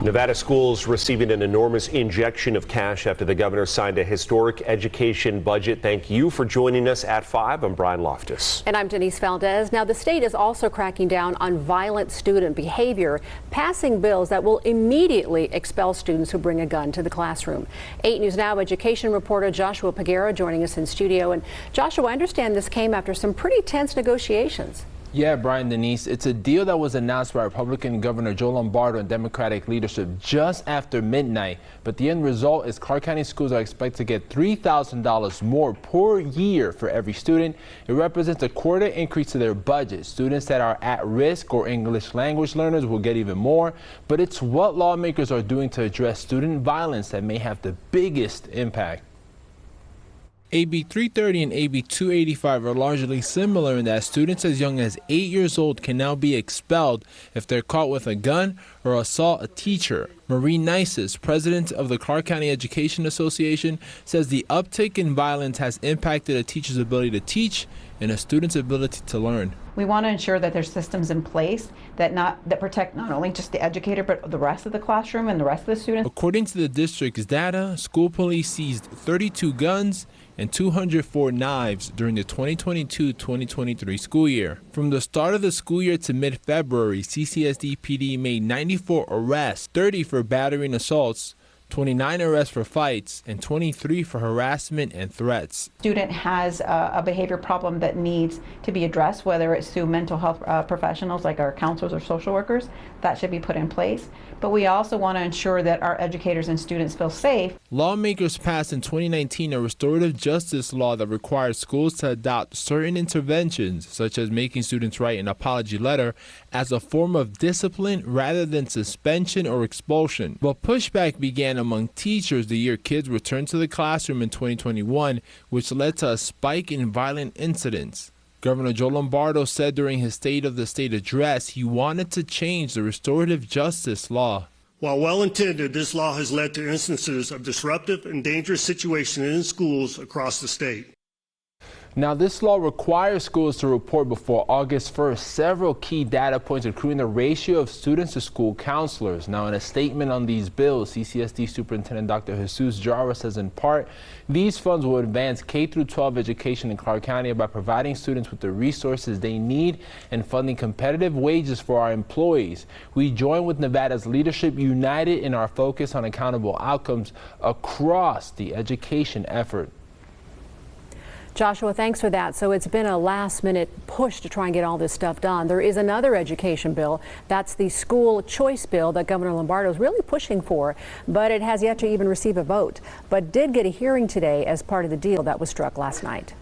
Nevada schools receiving an enormous injection of cash after the governor signed a historic education budget. Thank you for joining us at 5. I'm Brian Loftus. And I'm Denise Valdez. Now, the state is also cracking down on violent student behavior, passing bills that will immediately expel students who bring a gun to the classroom. 8 News Now education reporter Joshua Peguera joining us in studio. And Joshua, I understand this came after some pretty tense negotiations. Yeah, Brian, Denise, it's a deal that was announced by Republican Governor Joe Lombardo and Democratic leadership just after midnight. But the end result is Clark County schools are expected to get $3,000 more per year for every student. It represents a quarter increase to their budget. Students that are at risk or English language learners will get even more. But it's what lawmakers are doing to address student violence that may have the biggest impact. AB 330 and AB 285 are largely similar in that students as young as 8 years old can now be expelled if they're caught with a gun or assault a teacher. Marie Nices, president of the Clark County Education Association, says the uptick in violence has impacted a teacher's ability to teach and a student's ability to learn. We want to ensure that there's systems in place that protect not only just the educator, but the rest of the classroom and the rest of the students. According to the district's data, school police seized 32 guns and 204 knives during the 2022-2023 school year. From the start of the school year to mid-February, CCSD PD made 94 arrests, 30 for battery and assaults, 29 arrests for fights, and 23 for harassment and threats. Student has a behavior problem that needs to be addressed, whether it's through mental health professionals like our counselors or social workers. That should be put in place. But we also want to ensure that our educators and students feel safe. Lawmakers passed in 2019 a restorative justice law that requires schools to adopt certain interventions, such as making students write an apology letter, as a form of discipline rather than suspension or expulsion. But pushback began among teachers the year kids returned to the classroom in 2021, which led to a spike in violent incidents. Governor Joe Lombardo said during his State of the State address he wanted to change the restorative justice law. While well-intended, this law has led to instances of disruptive and dangerous situations in schools across the state. Now, this law requires schools to report before August 1st several key data points, including the ratio of students to school counselors. Now, in a statement on these bills, CCSD Superintendent Dr. Jesus Jara says in part, these funds will advance K-12 education in Clark County by providing students with the resources they need and funding competitive wages for our employees. We join with Nevada's leadership united in our focus on accountable outcomes across the education effort. Joshua, thanks for that. So it's been a last-minute push to try and get all this stuff done. There is another education bill. That's the school choice bill that Governor Lombardo is really pushing for, but it has yet to even receive a vote, but did get a hearing today as part of the deal that was struck last night.